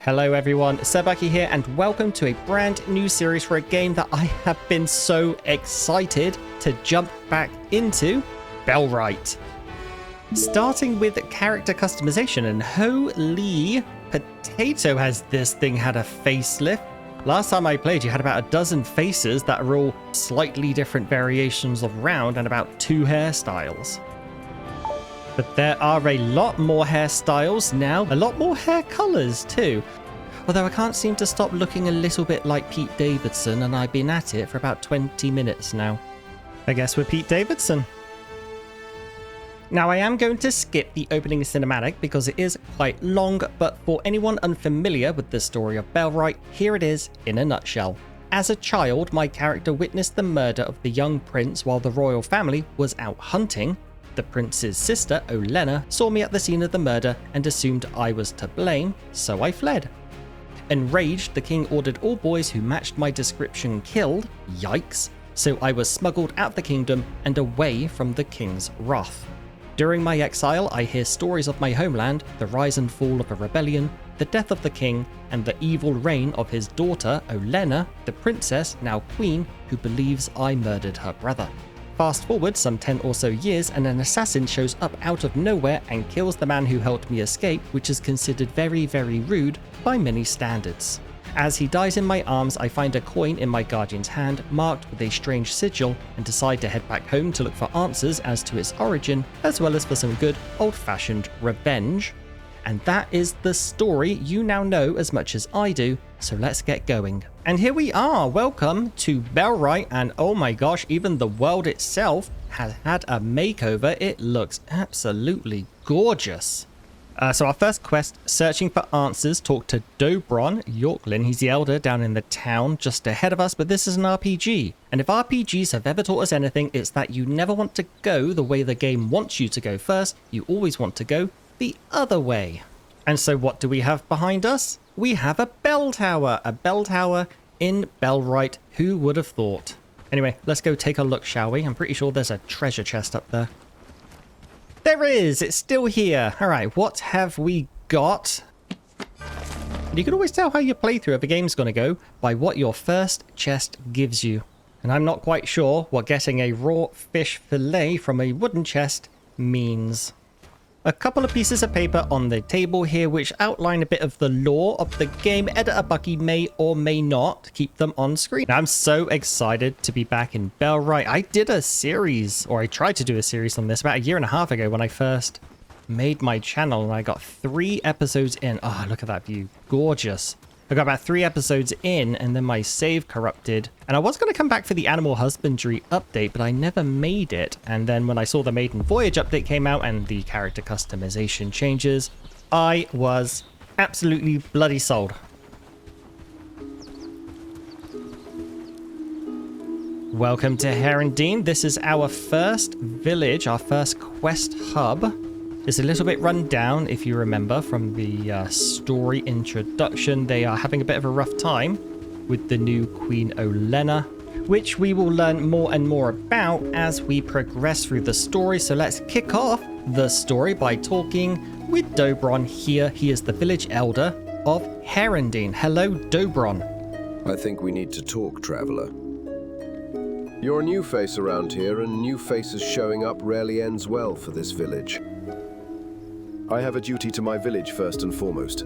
Hello everyone, Sebaki here and welcome to a brand new series for a game that I have been so excited to jump back into, Bellwright. Starting with character customization, and holy potato has this thing had a facelift. Last time I played you had about a dozen faces that are all slightly different variations of round and about 2 hairstyles. But there are a lot more hairstyles now, a lot more hair colours too. Although I can't seem to stop looking a little bit like Pete Davidson, and I've been at it for about 20 minutes now. I guess we're Pete Davidson. Now I am going to skip the opening cinematic because it is quite long, but for anyone unfamiliar with the story of Bellwright, here it is in a nutshell. As a child, my character witnessed the murder of the young prince while the royal family was out hunting. The prince's sister, Olenna, saw me at the scene of the murder and assumed I was to blame, so I fled. Enraged, the king ordered all boys who matched my description killed, yikes, so I was smuggled out of the kingdom and away from the king's wrath. During my exile, I hear stories of my homeland, the rise and fall of a rebellion, the death of the king, and the evil reign of his daughter, Olenna, the princess, now queen, who believes I murdered her brother. Fast forward some 10 or so years and an assassin shows up out of nowhere and kills the man who helped me escape, which is considered very, very rude by many standards. As he dies in my arms, I find a coin in my guardian's hand marked with a strange sigil and decide to head back home to look for answers as to its origin, as well as for some good old-fashioned revenge. And that is the story. You now know as much as I do, so let's get going. And here we are. Welcome to Bellwright, and oh my gosh, even the world itself has had a makeover. It looks absolutely gorgeous. So our first quest, searching for answers, talk to Dobron Yorklin. He's the elder down in the town just ahead of us, but this is an RPG. And if RPGs have ever taught us anything, it's that you never want to go the way the game wants you to go first. You always want to go the other way. And so what do we have behind us? We have a bell tower in Bellwright. Who would have thought? Anyway, let's go take a look, shall we? I'm pretty sure there's a treasure chest up there. There is! It's still here. All right, what have we got? You can always tell how your playthrough of a game's going to go by what your first chest gives you. And I'm not quite sure what getting a raw fish fillet from a wooden chest means. A couple of pieces of paper on the table here which outline a bit of the lore of the game. Editor Bucky may or may not keep them on screen. I'm so excited to be back in Bellwright. I did a series, or I tried to do a series on this about 1.5 years ago when I first made my channel, and I got 3 episodes in. Oh, look at that view. Gorgeous. I got about 3 episodes in and then my save corrupted. And I was going to come back for the animal husbandry update, but I never made it. And then when I saw the Maiden Voyage update came out and the character customization changes, I was absolutely bloody sold. Welcome to Harndean. This is our first village, our first quest hub. It's a little bit run down, if you remember, from the story introduction. They are having a bit of a rough time with the new Queen Olenna, which we will learn more and more about as we progress through the story. So let's kick off the story by talking with Dobron here. He is the village elder of Harndean. Hello, Dobron. I think we need to talk, traveler. You're a new face around here, and new faces showing up rarely ends well for this village. I have a duty to my village first and foremost.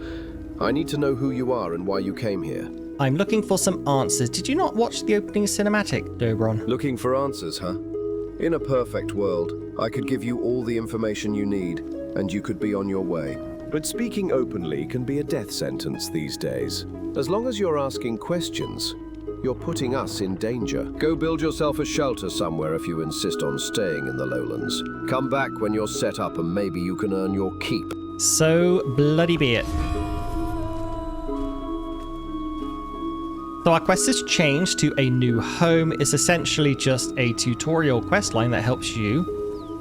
I need to know who you are and why you came here. I'm looking for some answers. Did you not watch the opening cinematic, Dobron? Looking for answers, huh? In a perfect world, I could give you all the information you need, and you could be on your way. But speaking openly can be a death sentence these days. As long as you're asking questions, you're putting us in danger. Go build yourself a shelter somewhere if you insist on staying in the lowlands. Come back when you're set up and maybe you can earn your keep. So bloody be it. So our quest has changed to a new home. It's essentially just a tutorial quest line that helps you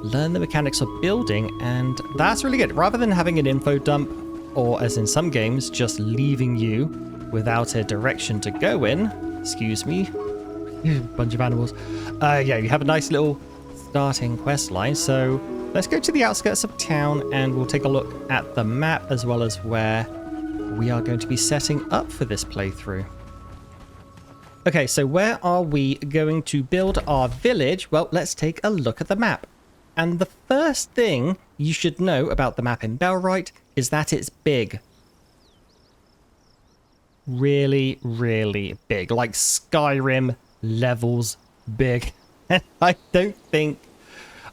learn the mechanics of building, and that's really good. Rather than having an info dump, or as in some games, just leaving you without a direction to go in. Excuse me. Bunch of animals. Yeah, you have a nice little starting quest line. So let's go to the outskirts of town and we'll take a look at the map as well as where we are going to be setting up for this playthrough. Okay, so where are we going to build our village? Well, let's take a look at the map. And the first thing you should know about the map in Bellwright is that it's big. Really, really big. Like Skyrim levels big. And I don't think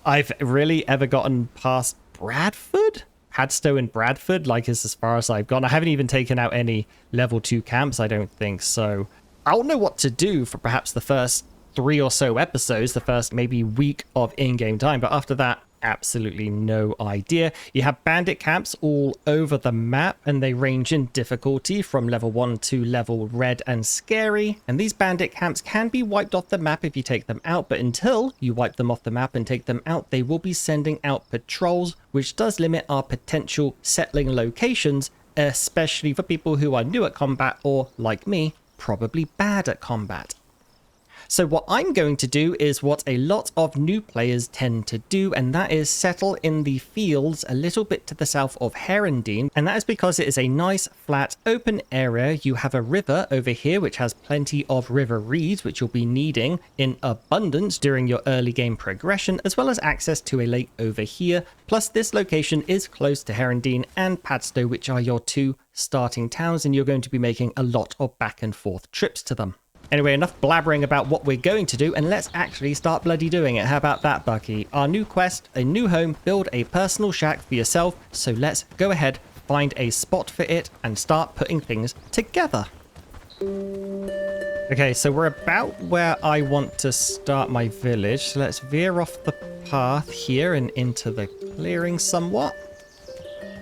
I've really ever gotten past Bradford? Hadstow and Bradford, like, is as far as I've gone. I haven't even taken out any level 2 camps, I don't think. So I don't know what to do for perhaps the first 3 or so episodes, the first maybe week of in-game time, but after that, absolutely no idea. You have bandit camps all over the map, and they range in difficulty from level 1 to level red and scary, and these bandit camps can be wiped off the map if you take them out, but until you wipe them off the map and take them out, they will be sending out patrols, which does limit our potential settling locations, especially for people who are new at combat or, like me, probably bad at combat. So what I'm going to do is what a lot of new players tend to do, and that is settle in the fields a little bit to the south of Harndean, and that is because it is a nice flat open area. You have a river over here which has plenty of river reeds which you'll be needing in abundance during your early game progression, as well as access to a lake over here. Plus this location is close to Harndean and Padstow, which are your 2 starting towns, and you're going to be making a lot of back and forth trips to them. Anyway, enough blabbering about what we're going to do, and let's actually start bloody doing it. How about that, Bucky? Our new quest, a new home, build a personal shack for yourself. So let's go ahead, find a spot for it, and start putting things together. Okay, so we're about where I want to start my village. So let's veer off the path here and into the clearing somewhat.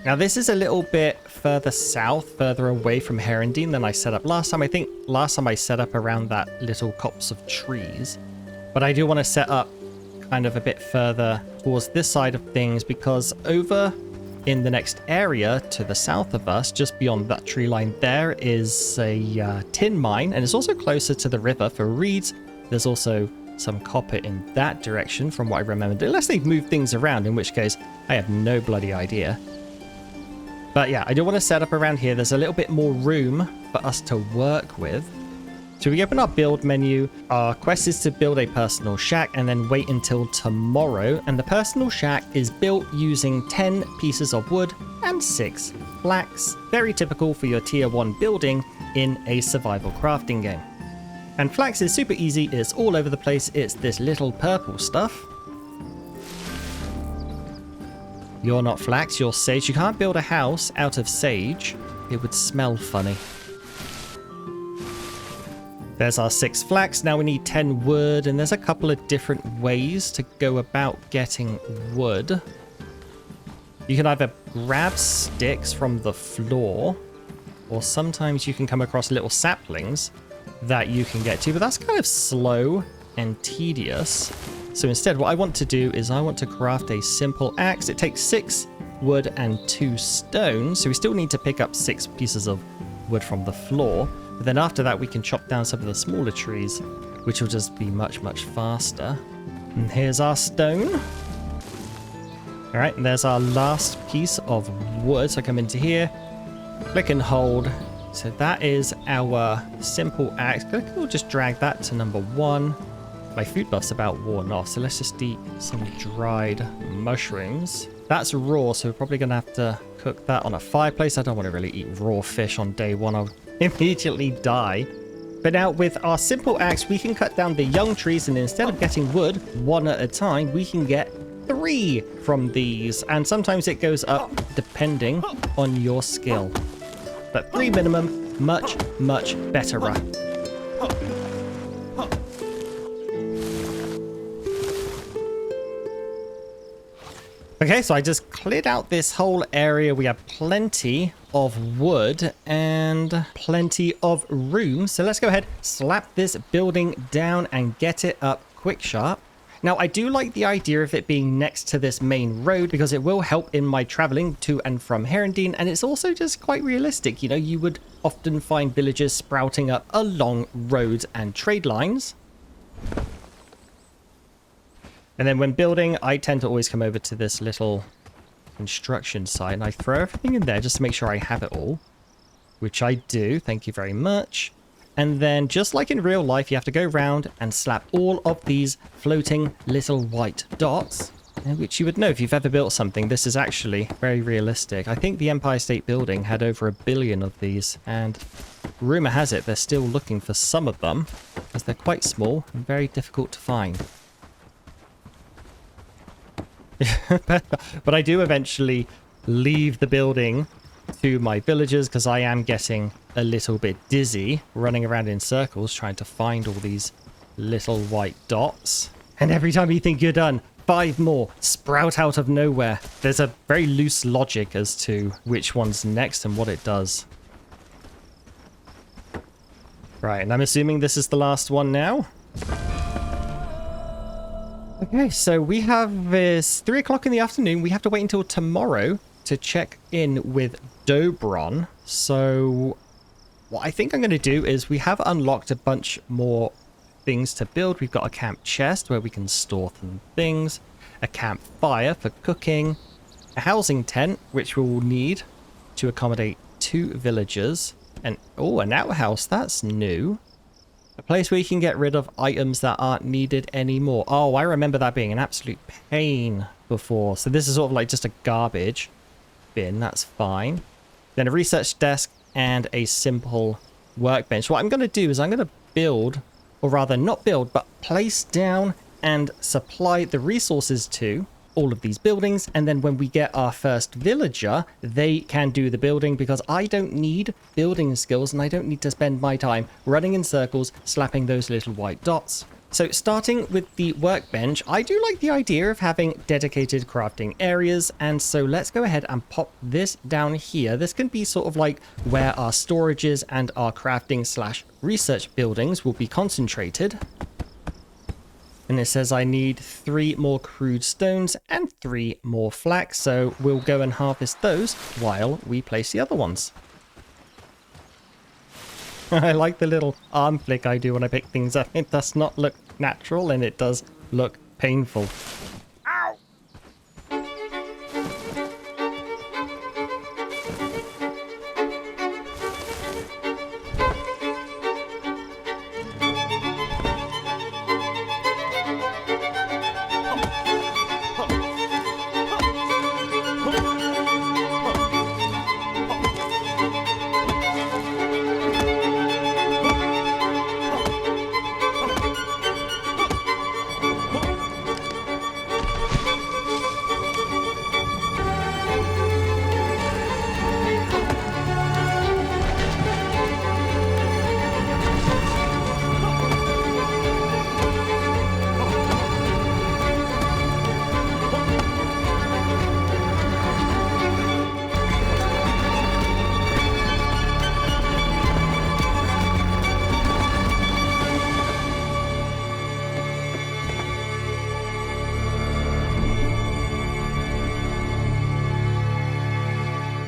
Now this is a little bit further south, further away from Harndean than I set up last time. I think last time I set up around that little copse of trees. But I do want to set up kind of a bit further towards this side of things, because over in the next area to the south of us, just beyond that tree line there, is a tin mine, and it's also closer to the river for reeds. There's also some copper in that direction from what I remember, unless they've moved things around, in which case I have no bloody idea. But yeah, I do want to set up around here. There's a little bit more room for us to work with. So we open our build menu. Our quest is to build a personal shack and then wait until tomorrow. And the personal shack is built using 10 pieces of wood and 6 flax. Very typical for your tier 1 building in a survival crafting game. And flax is super easy. It's all over the place. It's this little purple stuff. You're not flax, you're sage. You can't build a house out of sage. It would smell funny. There's our 6 flax. Now we need 10 wood, and there's a couple of different ways to go about getting wood. You can either grab sticks from the floor, or sometimes you can come across little saplings that you can get to, but that's kind of slow and tedious. So instead, what I want to do is I want to craft a simple axe. It takes 6 wood and 2 stone, so we still need to pick up 6 pieces of wood from the floor. But then after that, we can chop down some of the smaller trees, which will just be much, much faster. And here's our stone. All right, and there's our last piece of wood. So I come into here, click and hold. So that is our simple axe. We'll just drag that to number 1. My food buff's about worn off, so let's just eat some dried mushrooms. That's raw, so we're probably going to have to cook that on a fireplace. I don't want to really eat raw fish on day 1. I'll immediately die. But now with our simple axe, we can cut down the young trees, and instead of getting wood 1 at a time, we can get 3 from these. And sometimes it goes up depending on your skill. But 3 minimum, much, much better. Okay, so I just cleared out this whole area. We have plenty of wood and plenty of room. So let's go ahead, slap this building down and get it up quick sharp. Now, I do like the idea of it being next to this main road because it will help in my traveling to and from Harndean, and it's also just quite realistic. You know, you would often find villages sprouting up along roads and trade lines. And then when building, I tend to always come over to this little construction site and I throw everything in there just to make sure I have it all. which I do. Thank you very much. And then just like in real life, you have to go around and slap all of these floating little white dots, which you would know if you've ever built something. This is actually very realistic. I think the Empire State Building had over 1 billion of these, and rumor has it they're still looking for some of them, as they're quite small and very difficult to find. But I do eventually leave the building to my villagers, because I am getting a little bit dizzy running around in circles trying to find all these little white dots. And every time you think you're done, 5 more sprout out of nowhere. There's a very loose logic as to which one's next and what it does. Right, and I'm assuming this is the last one now. Okay, so we have this 3 o'clock in the afternoon. We have to wait until tomorrow to check in with Dobron. So what I think I'm going to do is we have unlocked a bunch more things to build. We've got a camp chest where we can store some things, a campfire for cooking, a housing tent which we'll need to accommodate 2 villagers, and an outhouse. That's new. A place where you can get rid of items that aren't needed anymore. Oh, I remember that being an absolute pain before. So this is sort of like just a garbage bin. That's fine. Then a research desk and a simple workbench. What I'm going to do is I'm going to build, or rather not build, but place down and supply the resources to all of these buildings. And then when we get our first villager, they can do the building, because I don't need building skills and I don't need to spend my time running in circles slapping those little white dots. So starting with the workbench, I do like the idea of having dedicated crafting areas, and so let's go ahead and pop this down here. This can be sort of like where our storages and our crafting / research buildings will be concentrated. And it says I need 3 more crude stones and 3 more flax, so we'll go and harvest those while we place the other ones. I like the little arm flick I do when I pick things up. It does not look natural and it does look painful. Ow!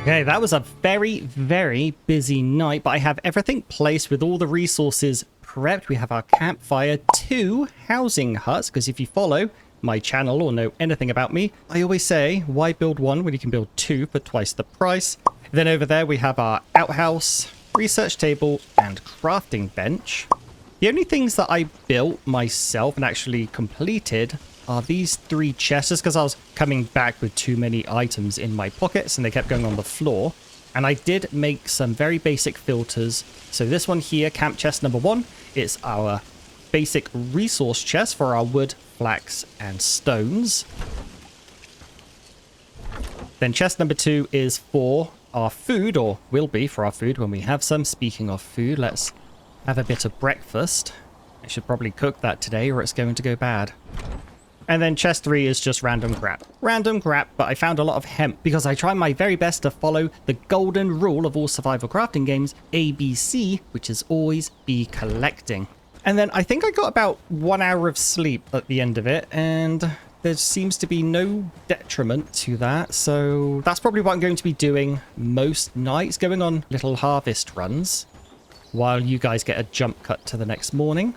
Okay, that was a very, very busy night, but I have everything placed with all the resources prepped. We have our campfire, 2 housing huts, because if you follow my channel or know anything about me, I always say, why build 1 when you can build 2 for twice the price? Then over there we have our outhouse, research table, and crafting bench. The only things that I built myself and actually completed are these 3 chests, just because I was coming back with too many items in my pockets and they kept going on the floor. And I did make some very basic filters. So this one here, camp chest number 1, it's our basic resource chest for our wood, flax, and stones. Then chest number 2 is for our food, or will be for our food when we have some. Speaking of food, let's have a bit of breakfast. I should probably cook that today or it's going to go bad. And then chest 3 is just random crap. Random crap, but I found a lot of hemp because I try my very best to follow the golden rule of all survival crafting games, ABC, which is always be collecting. And then I think I got about 1 hour of sleep at the end of it, and there seems to be no detriment to that. So that's probably what I'm going to be doing most nights, going on little harvest runs while you guys get a jump cut to the next morning.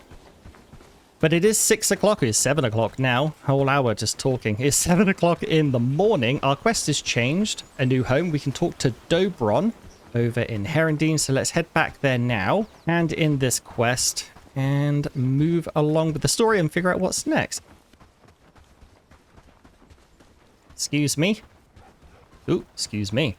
But it is 6 o'clock, it's 7 o'clock now, whole hour just talking. It's 7 o'clock in the morning, our quest has changed, a new home. We can talk to Dobron over in Harndean. So let's head back there now, hand in this quest, and move along with the story and figure out what's next. Excuse me. Ooh, excuse me.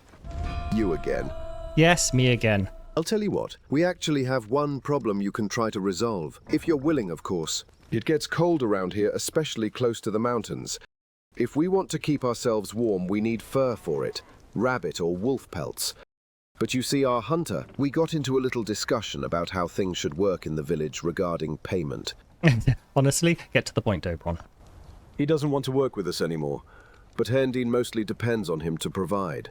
You again. Yes, me again. I'll tell you what, we actually have one problem you can try to resolve, if you're willing, of course. It gets cold around here, especially close to the mountains. If we want to keep ourselves warm, we need fur for it, rabbit or wolf pelts. But you see, our hunter, we got into a little discussion about how things should work in the village regarding payment. Honestly, get to the point, Dobron. He doesn't want to work with us anymore, but Harndean mostly depends on him to provide.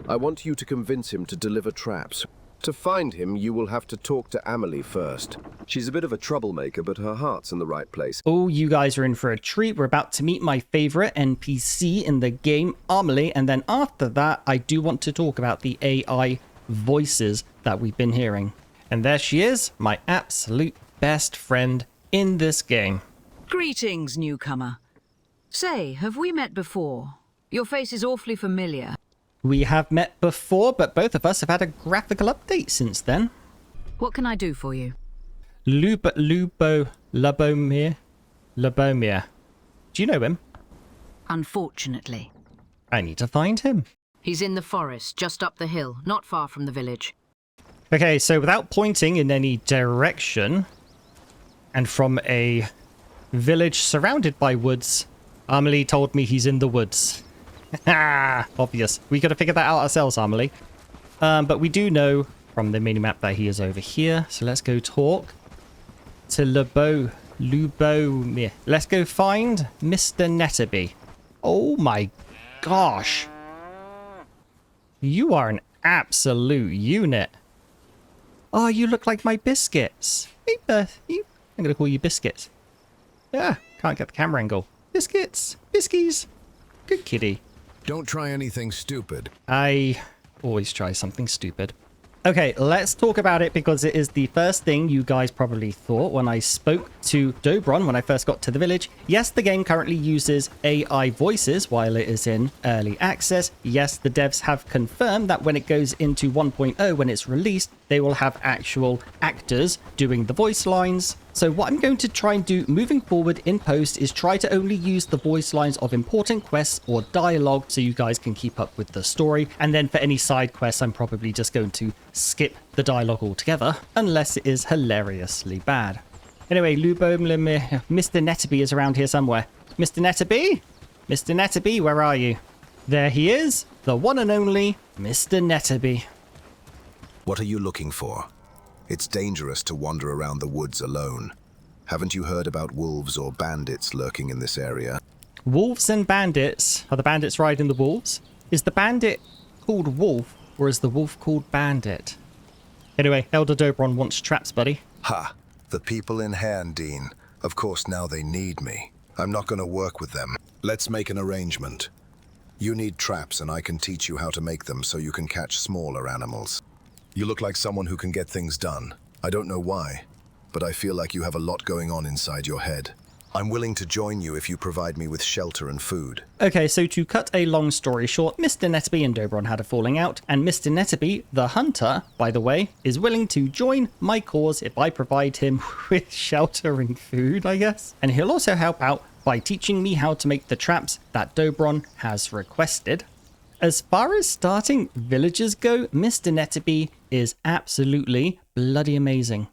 I want you to convince him to deliver traps. To find him, you will have to talk to Amelie first. She's a bit of a troublemaker, but her heart's in the right place. Oh, you guys are in for a treat. We're about to meet my favorite NPC in the game, Amelie, and then after that, I do want to talk about the AI voices that we've been hearing. And there she is, my absolute best friend in this game. Greetings, newcomer. Say, have we met before? Your face is awfully familiar. We have met before, but both of us have had a graphical update since then. What can I do for you? Lubomir. Do you know him? Unfortunately. I need to find him. He's in the forest, just up the hill, not far from the village. Okay, so without pointing in any direction, and from a village surrounded by woods, Amelie told me he's in the woods. Ha! Obvious. We could have figured that out ourselves, Amelie. But we do know from the mini-map that he is over here. So let's go talk to Lubomir. Let's go find Mr. Netterby. Oh my gosh. You are an absolute unit. Oh, you look like my biscuits. Hey, I'm going to call you Biscuits. Yeah, can't get the camera angle. Biscuits. Biskies. Good kitty. Don't try anything stupid. I always try something stupid. Okay, let's talk about it because it is the first thing you guys probably thought when I spoke to Dobron when I first got to the village. Yes, the game currently uses AI voices while it is in early access. Yes, the devs have confirmed that when it goes into 1.0, when it's released, they will have actual actors doing the voice lines. So what I'm going to try and do moving forward in post is try to only use the voice lines of important quests or dialogue so you guys can keep up with the story. And then for any side quests, I'm probably just going to skip the dialogue altogether, unless it is hilariously bad. Anyway, Mr. Netterby is around here somewhere. Mr. Netterby? Mr. Netterby, where are you? There he is, the one and only Mr. Netterby. What are you looking for? It's dangerous to wander around the woods alone. Haven't you heard about wolves or bandits lurking in this area? Wolves and bandits? Are the bandits riding the wolves? Is the bandit called Wolf, or is the wolf called Bandit? Anyway, Elder Dobron wants traps, buddy. Ha! The people in Harndean. Of course, now they need me. I'm not going to work with them. Let's make an arrangement. You need traps, and I can teach you how to make them so you can catch smaller animals. You look like someone who can get things done. I don't know why, but I feel like you have a lot going on inside your head. I'm willing to join you if you provide me with shelter and food. Okay, so to cut a long story short, Mr. Netterby and Dobron had a falling out, and Mr. Netterby, the hunter, by the way, is willing to join my cause if I provide him with shelter and food, I guess. And he'll also help out by teaching me how to make the traps that Dobron has requested. As far as starting villagers go, Mr. Netterby is absolutely bloody amazing.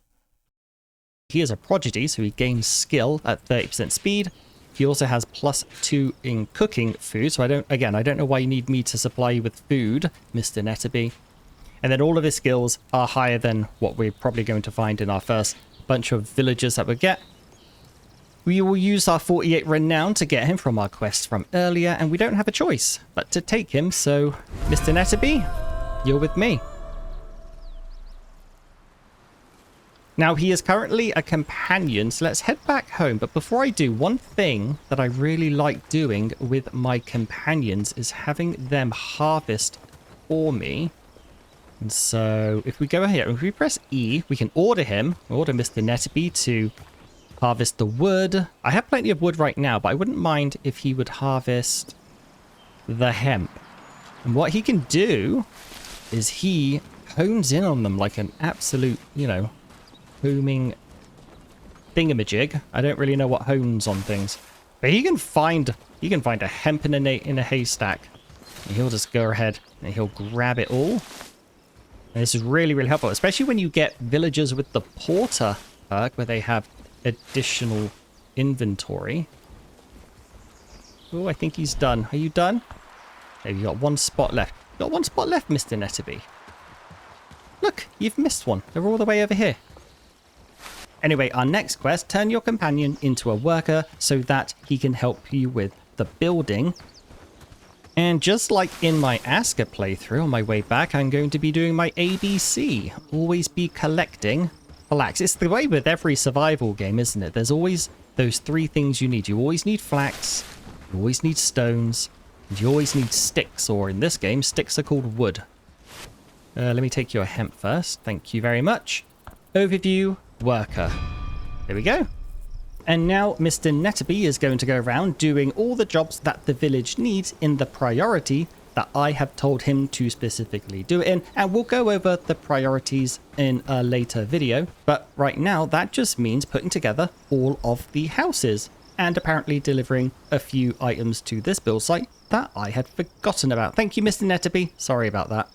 He is a prodigy, so he gains skill at 30% speed. He also has +2 in cooking food, so I don't know why you need me to supply you with food, Mr. Netterby. And then all of his skills are higher than what we're probably going to find in our first bunch of villagers that we get. We will use our 48 renown to get him from our quest from earlier, and we don't have a choice but to take him, so Mr. Netterby, you're with me. Now, he is currently a companion, so let's head back home. But before I do, one thing that I really like doing with my companions is having them harvest for me. And so if we go here, if we press E, we can order Mr. Netterby to harvest the wood. I have plenty of wood right now, but I wouldn't mind if he would harvest the hemp. And what he can do is he hones in on them like an absolute, you know, homing thingamajig. I don't really know what hones on things. But he can find a hemp in a haystack. And he'll just go ahead and he'll grab it all. And this is really, really helpful, especially when you get villagers with the porter perk where they have additional inventory. Oh, I think he's done. Are you done? Maybe you got one spot left. You got one spot left, Mr. Netterby. Look, you've missed one. They're all the way over here. Anyway, our next quest, turn your companion into a worker so that he can help you with the building. And just like in my Asker playthrough on my way back, I'm going to be doing my ABC. Always be collecting flax. It's the way with every survival game, isn't it? There's always those three things you need. You always need flax, you always need stones, and you always need sticks, or in this game, sticks are called wood. Let me take your hemp first. Thank you very much. Overview, worker. There we go. And now Mr. Netterby is going to go around doing all the jobs that the village needs in the priority that I have told him to specifically do it in. And we'll go over the priorities in a later video. But right now, that just means putting together all of the houses and apparently delivering a few items to this build site that I had forgotten about. Thank you, Mr. Netterby. Sorry about that.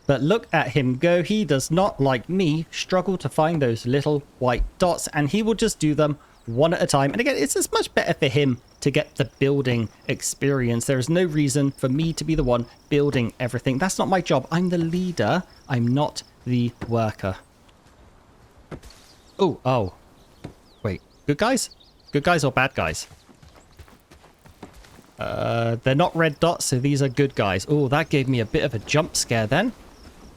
But look at him go. He does not, like me, struggle to find those little white dots, and he will just do them one at a time. And again, it's just much better for him to get the building experience. There is no reason for me to be the one building everything. That's not my job. I'm the leader. I'm not the worker. Oh. Wait, good guys? Good guys or bad guys? They're not red dots, so these are good guys. Oh, that gave me a bit of a jump scare then.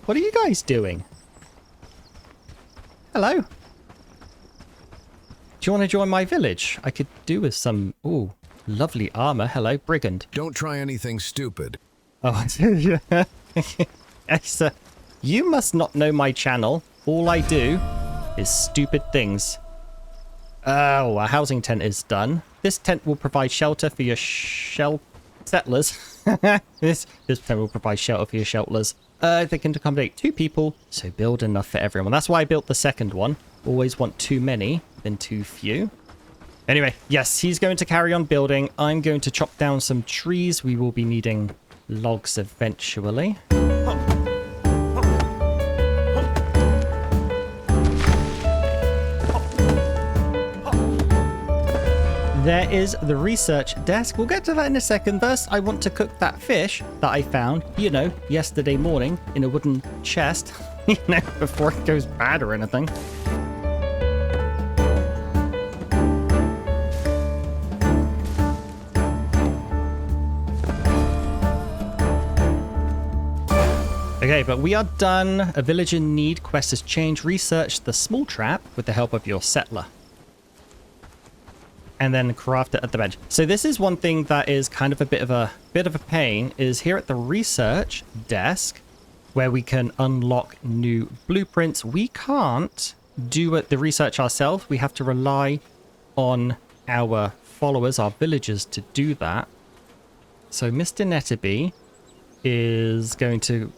What are you guys doing? Hello? Do you want to join my village? I could do with some, ooh, lovely armor. Hello, brigand. Don't try anything stupid. Oh, yes, you must not know my channel. All I do is stupid things. Oh, a housing tent is done. This tent will provide shelter for your settlers. This tent will provide shelter for your settlers. They can accommodate 2 people, so build enough for everyone. That's why I built the second one. Always want too many than too few. Anyway, yes, he's going to carry on building. I'm going to chop down some trees. We will be needing logs eventually. There is the research desk. We'll get to that in a second. First, I want to cook that fish that I found, you know, yesterday morning in a wooden chest, you know, before it goes bad or anything. Okay, but we are done. A village in need quest has changed. Research the small trap with the help of your settler. And then craft it at the bench. So this is one thing that is kind of a bit of a pain, is here at the research desk where we can unlock new blueprints. We can't do the research ourselves. We have to rely on our followers, our villagers, to do that. So Mr. Netterby is going to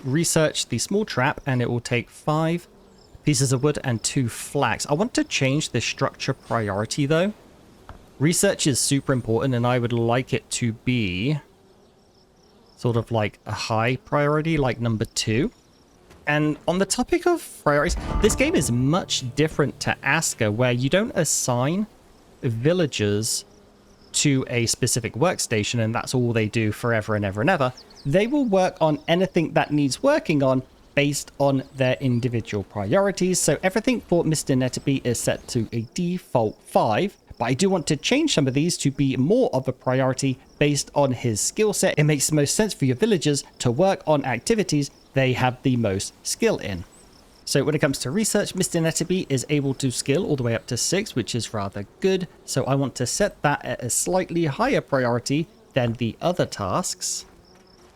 research the small trap, and it will take 5 pieces of wood and 2 flax. I want to change the structure priority though. Research is super important, and I would like it to be sort of like a high priority, like number 2. And on the topic of priorities, this game is much different to Asker, where you don't assign villagers to a specific workstation and that's all they do forever and ever and ever. They will work on anything that needs working on based on their individual priorities. So everything for Mr. Netterby is set to a default 5. But I do want to change some of these to be more of a priority based on his skill set. It makes the most sense for your villagers to work on activities they have the most skill in. So when it comes to research, Mr. Netterby is able to skill all the way up to 6, which is rather good. So I want to set that at a slightly higher priority than the other tasks.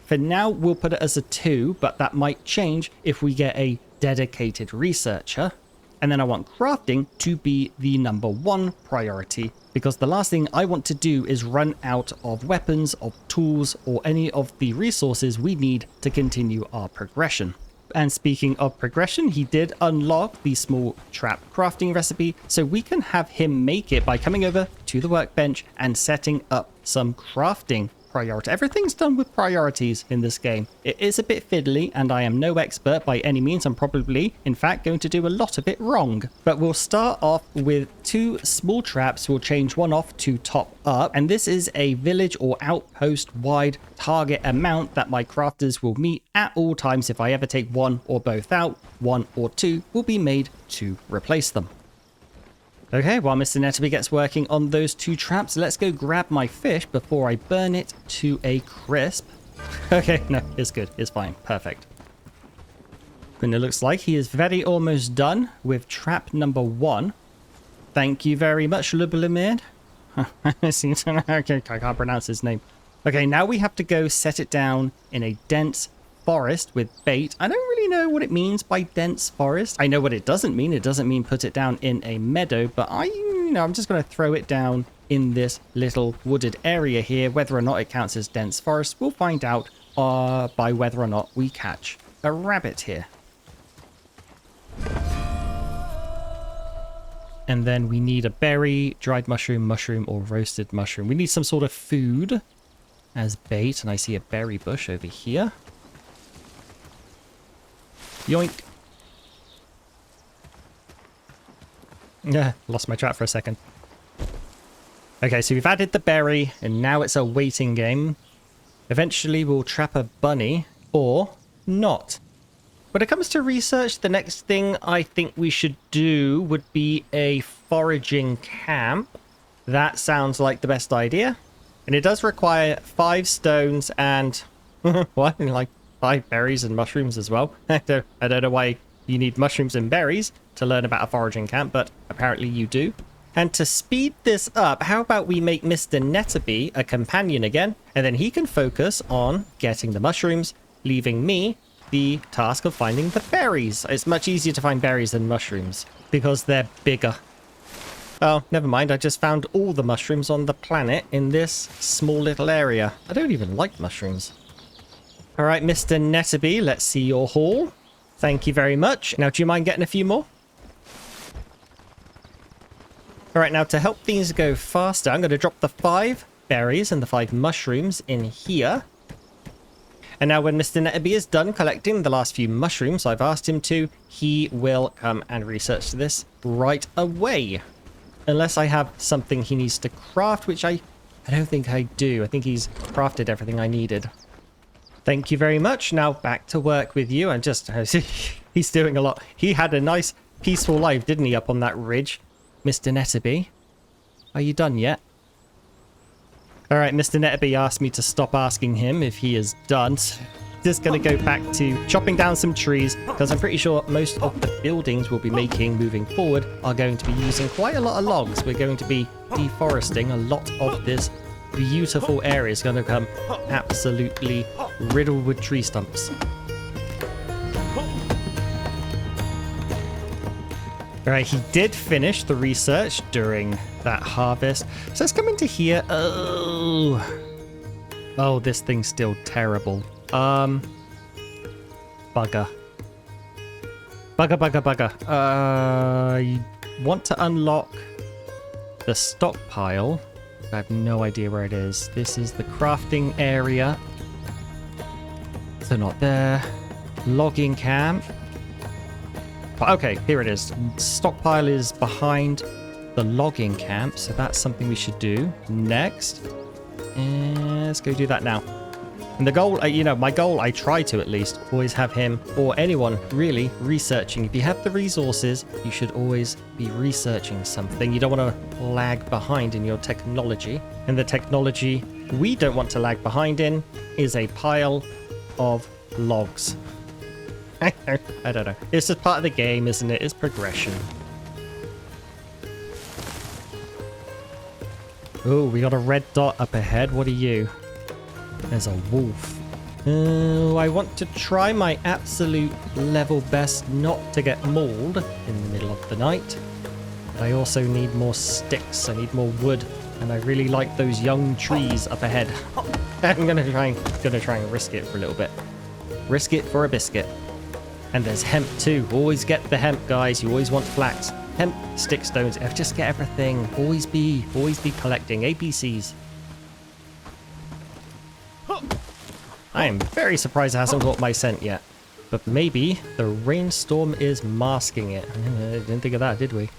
For now, we'll put it as a 2, but that might change if we get a dedicated researcher. And then I want crafting to be the #1 priority, because the last thing I want to do is run out of weapons, of tools, or any of the resources we need to continue our progression. And speaking of progression, he did unlock the small trap crafting recipe, so we can have him make it by coming over to the workbench and setting up some crafting priority. Everything's done with priorities in this game. It is a bit fiddly, and I am no expert by any means. I'm probably, in fact, going to do a lot of it wrong. But we'll start off with 2 small traps. We'll change one off to top up, and this is a village or outpost wide target amount that my crafters will meet at all times. If I ever take one or both out, 1 or 2 will be made to replace them. Okay, while Mr. Netterby gets working on those 2 traps, let's go grab my fish before I burn it to a crisp. Okay, no, it's good. It's fine. Perfect. And it looks like he is very almost done with trap #1. Thank you very much, Liberate. Okay, I can't pronounce his name. Okay, now we have to go set it down in a dense forest with bait. I don't really know what it means by dense forest. I know what it doesn't mean. It doesn't mean put it down in a meadow, but I'm just going to throw it down in this little wooded area here. Whether or not it counts as dense forest, we'll find out by whether or not we catch a rabbit here. And then we need a berry, dried mushroom, mushroom, or roasted mushroom. We need some sort of food as bait, and I see a berry bush over here. Yoink. Yeah, lost my trap for a second. Okay, so we've added the berry, and now it's a waiting game. Eventually we'll trap a bunny, or not. When it comes to research, the next thing I think we should do would be a foraging camp. That sounds like the best idea. And it does require 5 stones and... what? Like 5 berries and mushrooms as well. I don't know why you need mushrooms and berries to learn about a foraging camp, but apparently you do. And to speed this up, how about we make Mr. Netterby a companion again, and then he can focus on getting the mushrooms, leaving me the task of finding the berries. It's much easier to find berries than mushrooms because they're bigger. Oh, never mind. I just found all the mushrooms on the planet in this small little area. I don't even like mushrooms. All right, Mr. Netterby, let's see your haul. Thank you very much. Now, do you mind getting a few more? All right, now to help things go faster, I'm going to drop the 5 berries and the 5 mushrooms in here. And now when Mr. Netterby is done collecting the last few mushrooms I've asked him to, he will come and research this right away. Unless I have something he needs to craft, which I don't think I do. I think he's crafted everything I needed. Thank you very much. Now back to work with you. And just, he's doing a lot. He had a nice peaceful life, didn't he, up on that ridge? Mr. Netterby, are you done yet? All right, Mr. Netterby asked me to stop asking him if he is done. Just going to go back to chopping down some trees, because I'm pretty sure most of the buildings we'll be making moving forward are going to be using quite a lot of logs. We're going to be deforesting a lot of this beautiful area. It's going to become absolutely riddled with tree stumps. All right, he did finish the research during that harvest. So let's come into here. Oh, this thing's still terrible. Bugger. You want to unlock the stockpile. I have no idea where it is. This is the crafting area. So not there. Logging camp. Okay, here it is. Stockpile is behind the logging camp, so that's something we should do next. And let's go do that now. And the goal, my goal, I try to at least always have him or anyone really researching. If you have the resources, you should always be researching something. You don't want to lag behind in your technology. And the technology we don't want to lag behind in is a pile of logs. I don't know. It's just part of the game, isn't it? It's progression. Oh, we got a red dot up ahead. What are you? There's a wolf. I want to try my absolute level best not to get mauled in the middle of the night. But I also need more sticks. I need more wood. And I really like those young trees up ahead. I'm gonna try and risk it for a little bit. Risk it for a biscuit. And there's hemp too. Always get the hemp, guys. You always want flax. Hemp, stick stones. Just get everything. Always be collecting ABCs. I am very surprised it hasn't got my scent yet. But maybe the rainstorm is masking it. I didn't think of that, did we?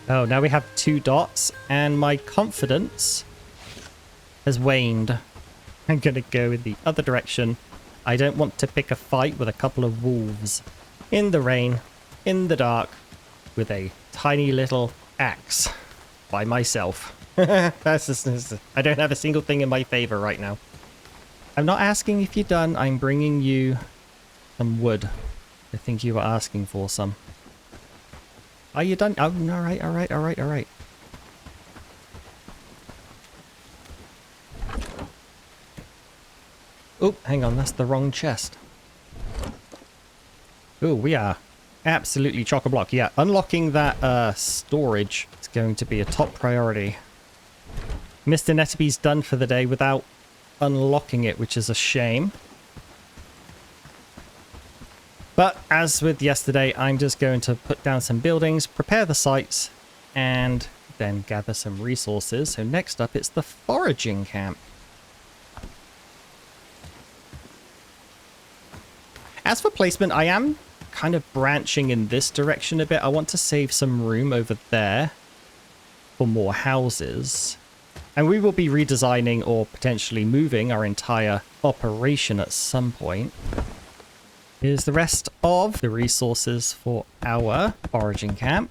Oh, now we have 2 dots, and my confidence has waned. I'm gonna go in the other direction. I don't want to pick a fight with a couple of wolves in the rain, in the dark, with a tiny little axe by myself. I don't have a single thing in my favor right now. I'm not asking if you're done. I'm bringing you some wood. I think you were asking for some. Are you done? Oh, all right, all right, all right, all right. Oh, hang on, that's the wrong chest. Oh, we are absolutely chock-a-block. Yeah, unlocking that storage is going to be a top priority. Mr. Netterby's done for the day without unlocking it, which is a shame. But as with yesterday, I'm just going to put down some buildings, prepare the sites, and then gather some resources. So next up, it's the foraging camp. As for placement, I am kind of branching in this direction a bit. I want to save some room over there for more houses. And we will be redesigning or potentially moving our entire operation at some point. Here's the rest of the resources for our foraging camp.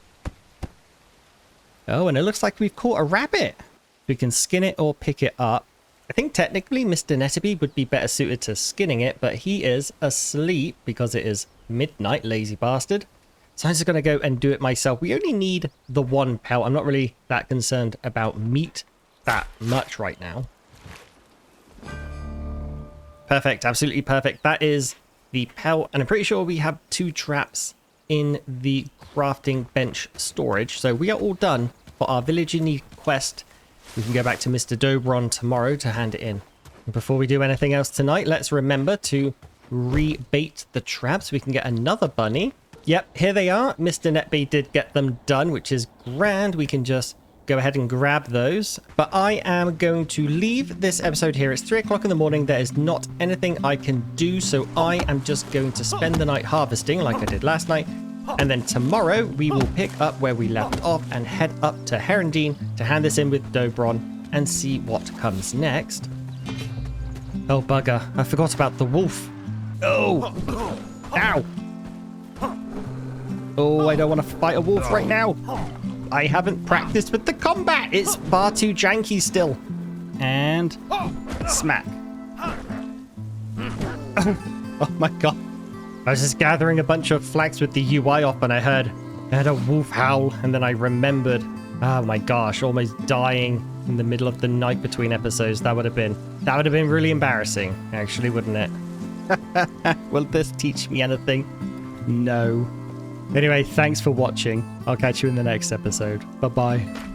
Oh, and it looks like we've caught a rabbit. We can skin it or pick it up. I think technically Mr. Netterby would be better suited to skinning it, but he is asleep because it is midnight, lazy bastard. So I'm just going to go and do it myself. We only need the 1 pelt. I'm not really that concerned about meat that much right now. Perfect, absolutely perfect. That is the pelt, and I'm pretty sure we have 2 traps in the crafting bench storage. So we are all done for our village in need quest. We can go back to Mr. Dobron tomorrow to hand it in. And before we do anything else tonight, let's remember to rebait the traps. We can get another bunny. Yep, here they are. Mr. Netby did get them done, which is grand. We can just go ahead and grab those. But I am going to leave this episode here. It's 3 o'clock in the morning. There is not anything I can do, so I am just going to spend the night harvesting like I did last night. And then tomorrow we will pick up where we left off and head up to Harndean to hand this in with Dobron and see what comes next. Oh, bugger. I forgot about the wolf. Oh! Ow! Oh, I don't want to fight a wolf right now. I haven't practiced with the combat. It's far too janky still. And smack. Oh my god. I was just gathering a bunch of flags with the UI off and I heard a wolf howl, and then I remembered, oh my gosh, almost dying in the middle of the night between episodes. That would have been really embarrassing, actually, wouldn't it? Will this teach me anything? No. Anyway, thanks for watching. I'll catch you in the next episode. Bye-bye.